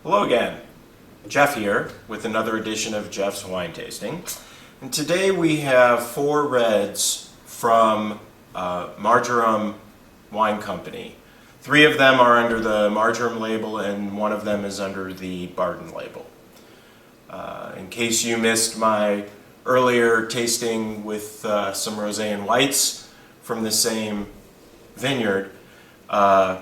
Hello again, Jeff here with another edition of Jeff's Wine Tasting. And today we have 4 reds from Margerum Wine Company. 3 of them are under the Margerum label and 1 of them is under the Barden label. In case you missed my earlier tasting with some rosé and whites from the same vintner, Doug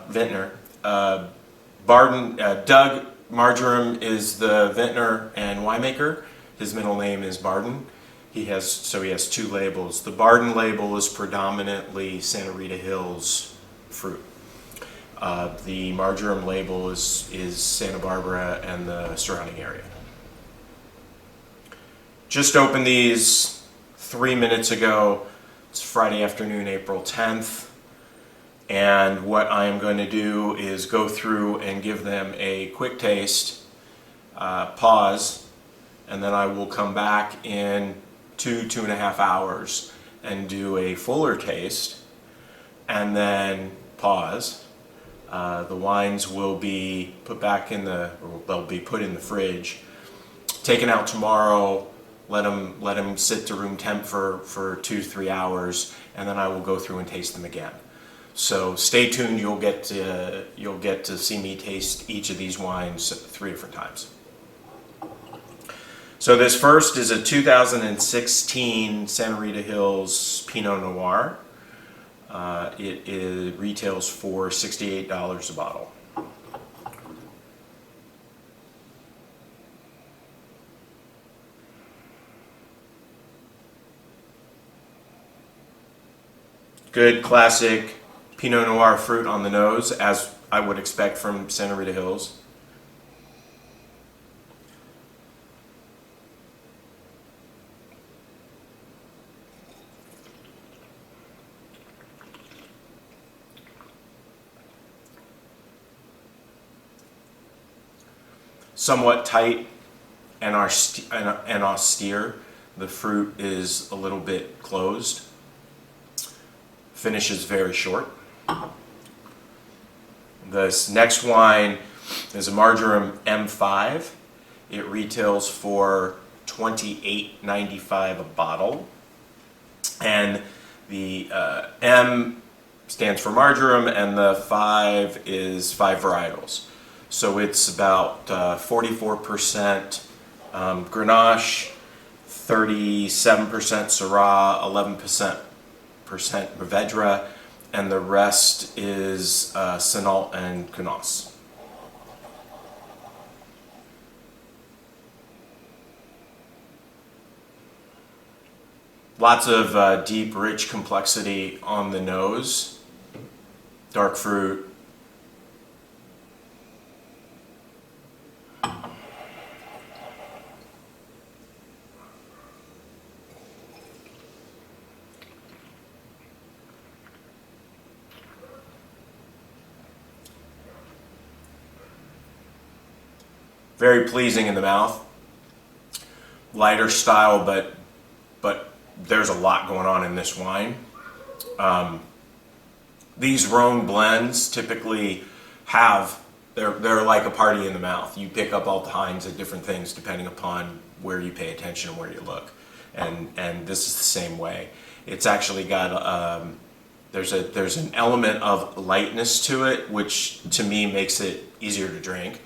Margerum is the vintner and winemaker. His middle name is Barden. He has 2 labels. The Barden label is predominantly Santa Rita Hills fruit. The Margerum label is Santa Barbara and the surrounding area. Just opened these 3 minutes ago. It's Friday afternoon, April 10th. And what I am going to do is go through and give them a quick taste, pause, and then I will come back in 2.5 hours and do a fuller taste, and then pause. The wines will be put back in they'll be put in the fridge, taken out tomorrow, let them sit to room temp for 2-3 hours, and then I will go through and taste them again. So stay tuned. You'll get to see me taste each of these wines 3 different times. So this first is a 2016 Santa Rita Hills Pinot Noir. It retails for $68 a bottle. Good classic Pinot Noir fruit on the nose, as I would expect from Santa Rita Hills. Somewhat tight and austere. The fruit is a little bit closed. Finish is very short. This next wine is a Margerum M5. It retails for $28.95 a bottle. And the M stands for Margerum and the 5 is 5 varietals. So it's about 44% Grenache, 37% Syrah, 11% Mourvedre, and the rest is Sénat and Cannas. Lots of deep, rich complexity on the nose, dark fruit. Very pleasing in the mouth. Lighter style, but there's a lot going on in this wine. These Rhone blends typically they're like a party in the mouth. You pick up all kinds of different things depending upon where you pay attention and where you look. And this is the same way. It's actually got there's an element of lightness to it, which to me makes it easier to drink.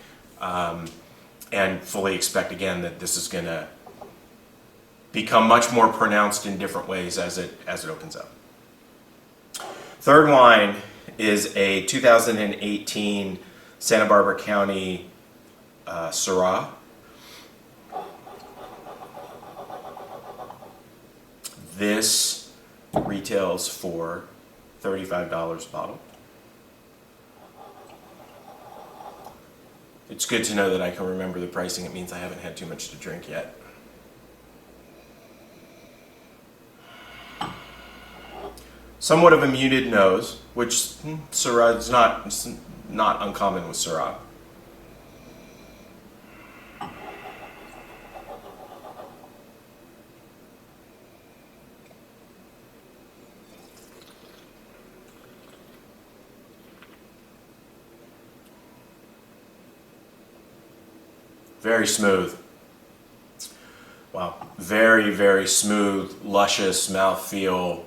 And fully expect again that this is going to become much more pronounced in different ways as it opens up. Third wine is a 2018 Santa Barbara County Syrah. This retails for $35 a bottle. It's good to know that I can remember the pricing. It means I haven't had too much to drink yet. Somewhat of a muted nose, which Syrah is not uncommon with Syrah. Very smooth. Wow. Very, very smooth, luscious mouthfeel.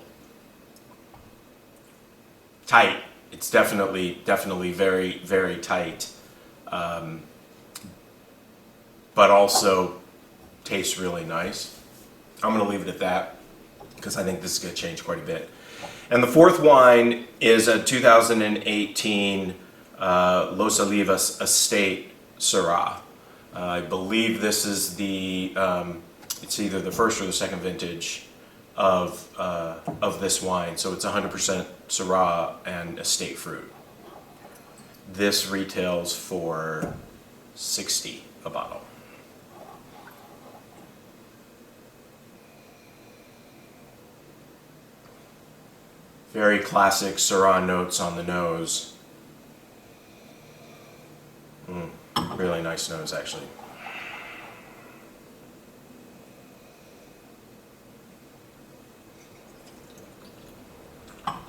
Tight. It's definitely very, very tight. But also tastes really nice. I'm going to leave it at that because I think this is going to change quite a bit. And the fourth wine is a 2018 Los Olivas Estate Syrah. I believe this is the, it's either the first or the second vintage of this wine. So it's 100% Syrah and estate fruit. This retails for $60 a bottle. Very classic Syrah notes on the nose. Really nice nose, actually. Oh.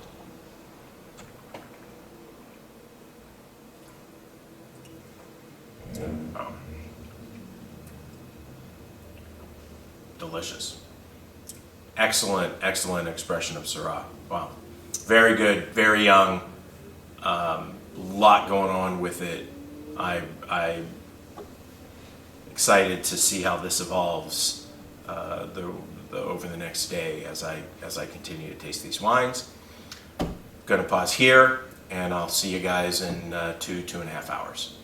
Delicious. Excellent, excellent expression of Syrah. Wow. Very good, very young. Lot going on with it. I'm excited to see how this evolves over the next day as I continue to taste these wines. Going to pause here, and I'll see you guys in 2.5 hours.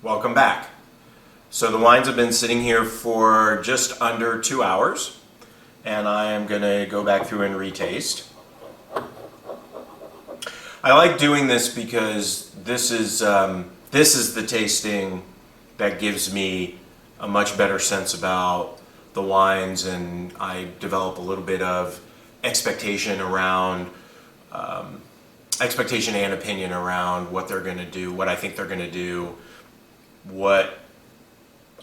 Welcome back. So the wines have been sitting here for just under 2 hours, and I am going to go back through and retaste. I like doing this because this is the tasting that gives me a much better sense about the wines, and I develop a little bit of expectation around expectation and opinion around what they're going to do, what I think they're going to do, what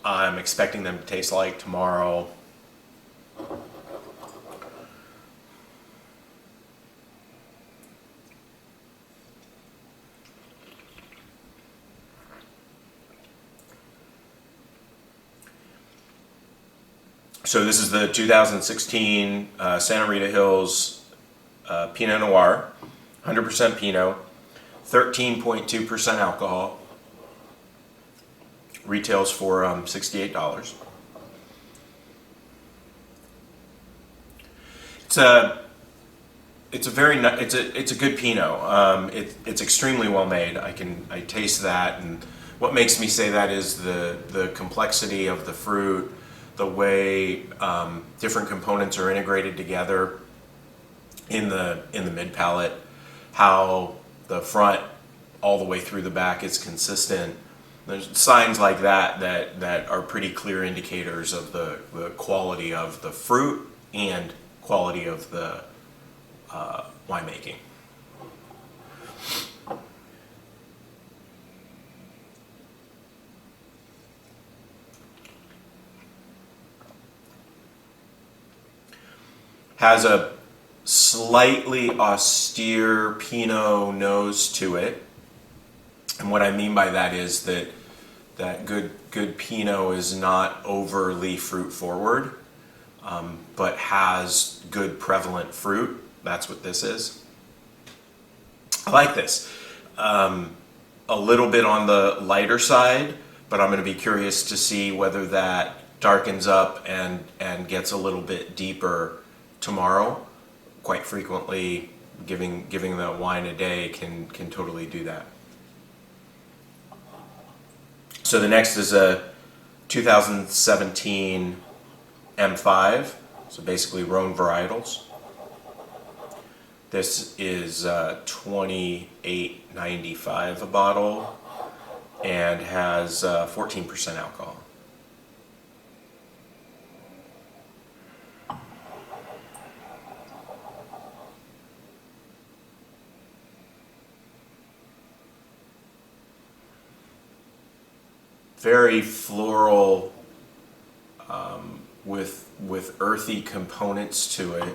I'm expecting them to taste like tomorrow. So this is the 2016 Santa Rita Hills Pinot Noir, 100% Pinot, 13.2% alcohol. Retails for $68. It's a good Pinot. It's extremely well made. I taste that, and what makes me say that is the complexity of the fruit, the way different components are integrated together in the mid palate, how the front all the way through the back is consistent. There's signs like that are pretty clear indicators of the quality of the fruit and quality of the winemaking. Has a slightly austere Pinot nose to it. And what I mean by that is that good Pinot is not overly fruit forward, but has good prevalent fruit. That's what this is. I like this. A little bit on the lighter side, but I'm going to be curious to see whether that darkens up and gets a little bit deeper tomorrow. Quite frequently, giving the wine a day can totally do that. So the next is a 2017 M5, so basically Rhone varietals. This is $28.95 a bottle and has 14% alcohol. Very floral, with earthy components to it.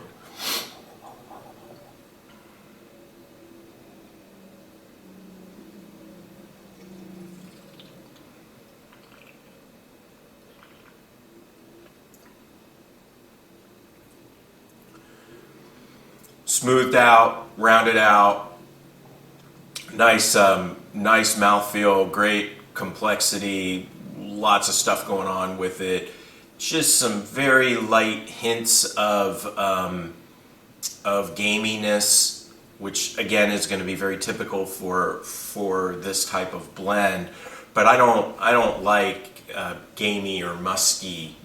smoothed out, rounded out, nice mouthfeel, great complexity, lots of stuff going on with it. Just some very light hints of gaminess, which again is going to be very typical for this type of blend. But I don't like gamey or musty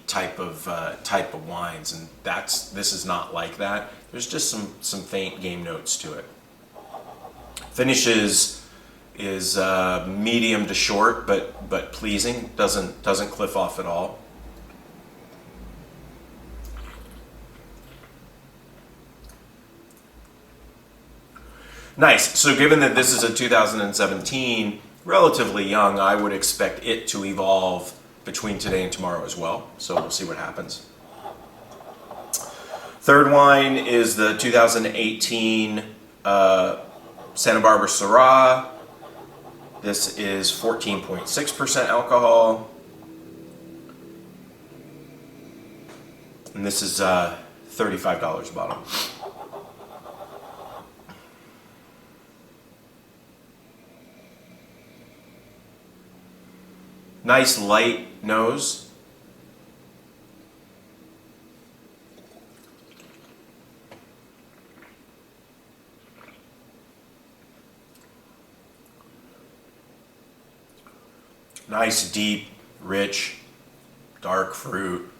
type of wines, and this is not like that. There's just some faint game notes to it. Finish is medium to short, but pleasing. Doesn't cliff off at all. Nice. So given that this is a 2017, relatively young, I would expect it to evolve between today and tomorrow as well. So we'll see what happens. Third wine is the 2018 Santa Barbara Syrah. This is 14.6% alcohol. And this is $35 a bottle. Nice light nose. Nice, deep, rich, dark fruit.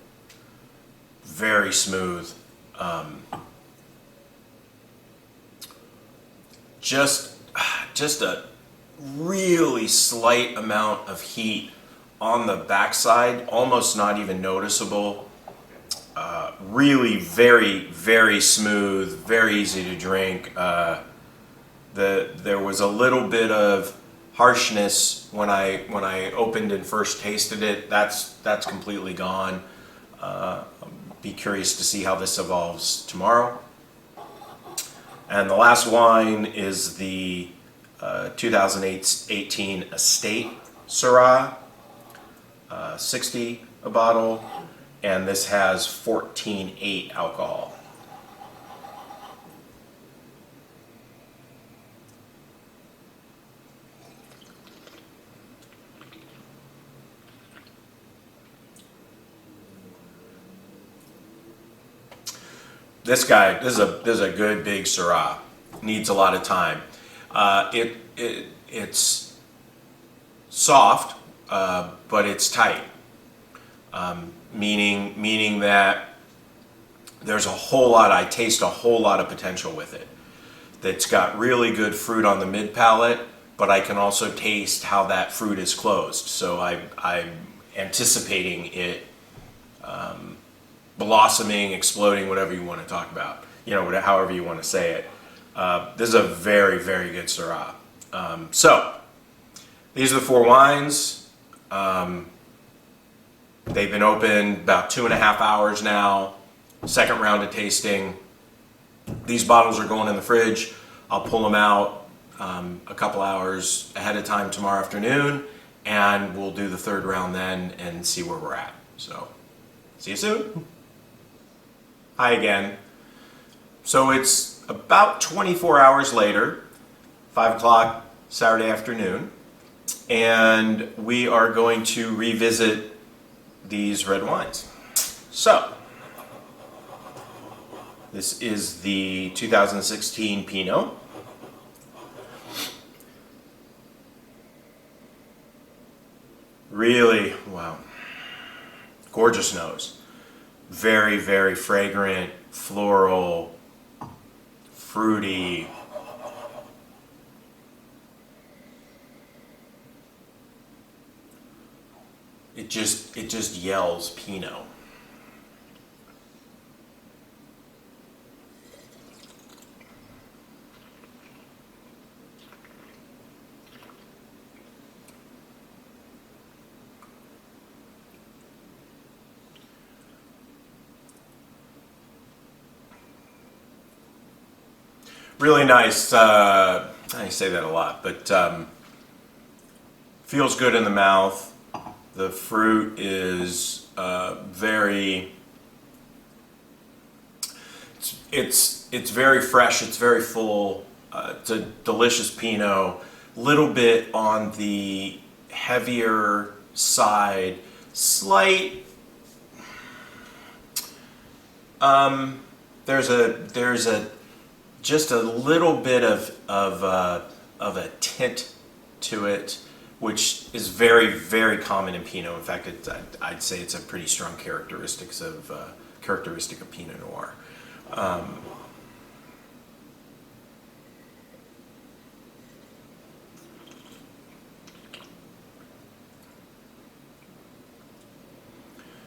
Very smooth. Just a really slight amount of heat on the backside, almost not even noticeable. Really very, very smooth, very easy to drink. There was a little bit of harshness when I opened and first tasted it. That's completely gone. Be curious to see how this evolves tomorrow. And the last wine is the 2018 Estate Syrah. 60 a bottle, and this has 14.8 alcohol. This is a good big Syrah. Needs a lot of time. It's soft, but it's tight. Meaning that there's I taste a whole lot of potential with it. That's got really good fruit on the mid palate, but I can also taste how that fruit is closed. So I'm anticipating it blossoming, exploding, whatever you want to talk about. However you want to say it. This is a very, very good Syrah. So these are the 4 wines. They've been open about 2.5 hours now. Second round of tasting. These bottles are going in the fridge. I'll pull them out a couple hours ahead of time tomorrow afternoon, and we'll do the third round then and see where we're at. So, see you soon. Hi again. So it's about 24 hours later, 5 o'clock Saturday afternoon, and we are going to revisit these red wines. So, this is the 2016 Pinot. Really, wow, gorgeous nose. Very, very fragrant, floral, fruity. It just yells Pinot. Really nice. I say that a lot, but feels good in the mouth. The fruit is it's very fresh. It's very full. It's a delicious Pinot. Little bit on the heavier side. Slight. There's a just a little bit of a tint to it, which is very, very common in Pinot. In fact, I'd say it's a pretty strong characteristic of Pinot Noir.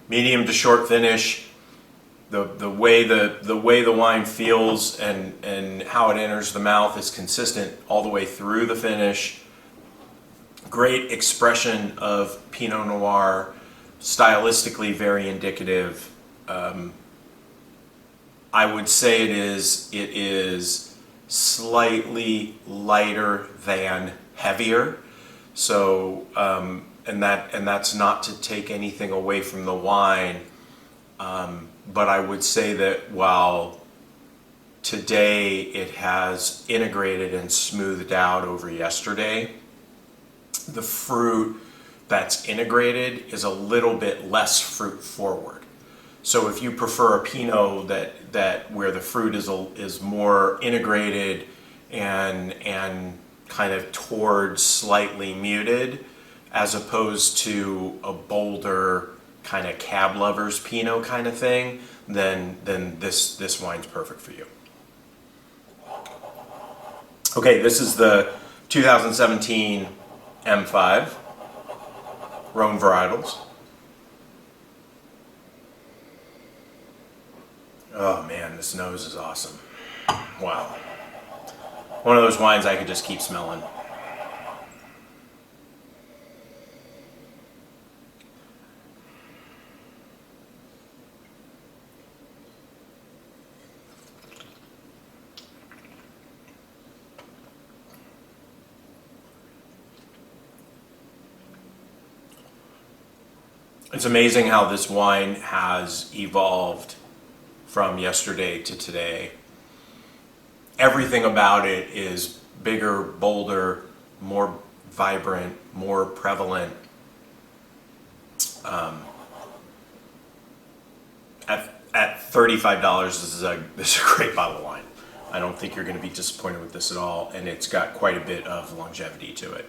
Medium to short finish. The way the wine feels and how it enters the mouth is consistent all the way through the finish. Great expression of Pinot Noir, stylistically very indicative. I would say it is slightly lighter than heavier. So and that's not to take anything away from the wine. But I would say that while today it has integrated and smoothed out over yesterday, the fruit that's integrated is a little bit less fruit forward. So if you prefer a Pinot that where the fruit is more integrated and kind of towards slightly muted, as opposed to a bolder kind of cab lovers Pinot kind of thing, then this wine's perfect for you. Okay, this is the 2017 M5 Rhone varietals. Oh man, this nose is awesome. Wow. One of those wines I could just keep smelling. It's amazing how this wine has evolved from yesterday to today. Everything about it is bigger, bolder, more vibrant, more prevalent. At $35, this is a great bottle of wine. I don't think you're going to be disappointed with this at all, and it's got quite a bit of longevity to it.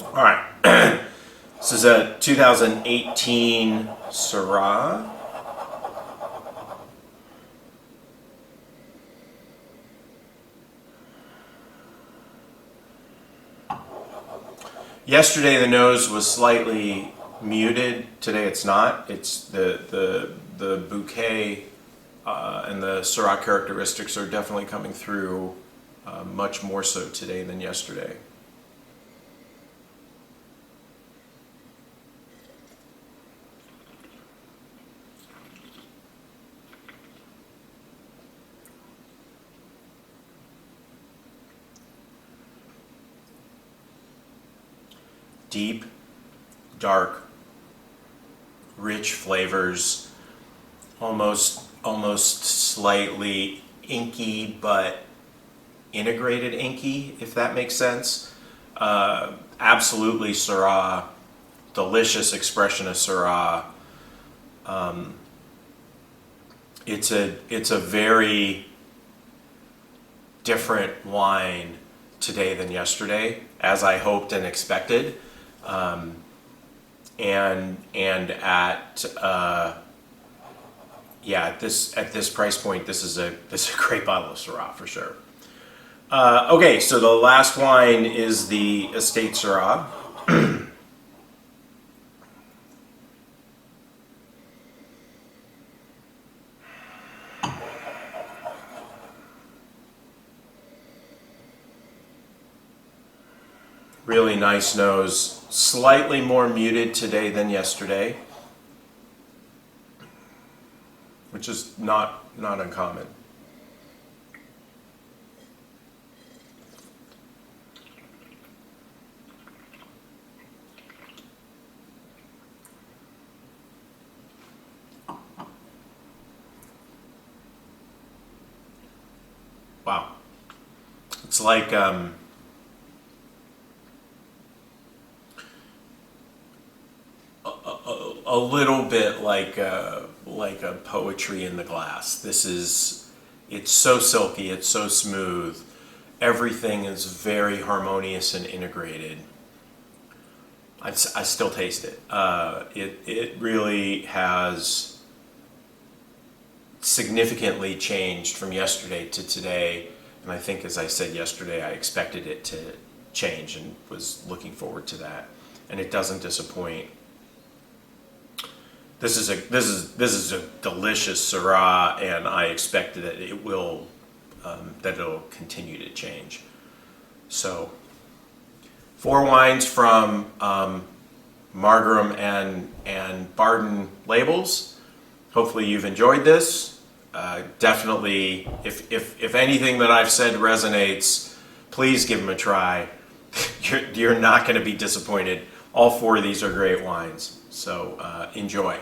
All right. This is a 2018 Syrah. Yesterday the nose was slightly muted. Today it's not. It's the bouquet and the Syrah characteristics are definitely coming through much more so today than yesterday. Deep, dark, rich flavors, almost slightly inky, but integrated inky, if that makes sense. Absolutely Syrah, delicious expression of Syrah. It's a very different wine today than yesterday, as I hoped and expected. And at this price point, this is a great bottle of Syrah for sure. Okay, so the last wine is the Estate Syrah. Really nice nose, slightly more muted today than yesterday, which is not uncommon. Wow. It's like a little bit like a poetry in the glass. It's so silky, it's so smooth. Everything is very harmonious and integrated. I still taste it. It really has significantly changed from yesterday to today. And I think, as I said yesterday, I expected it to change and was looking forward to that. And it doesn't disappoint. This is a delicious Syrah, and I expect that it'll continue to change. So, 4 wines from Margerum and Barden labels. Hopefully you've enjoyed this. Definitely, if anything that I've said resonates, please give them a try. You're not going to be disappointed. All 4 of these are great wines, so enjoy.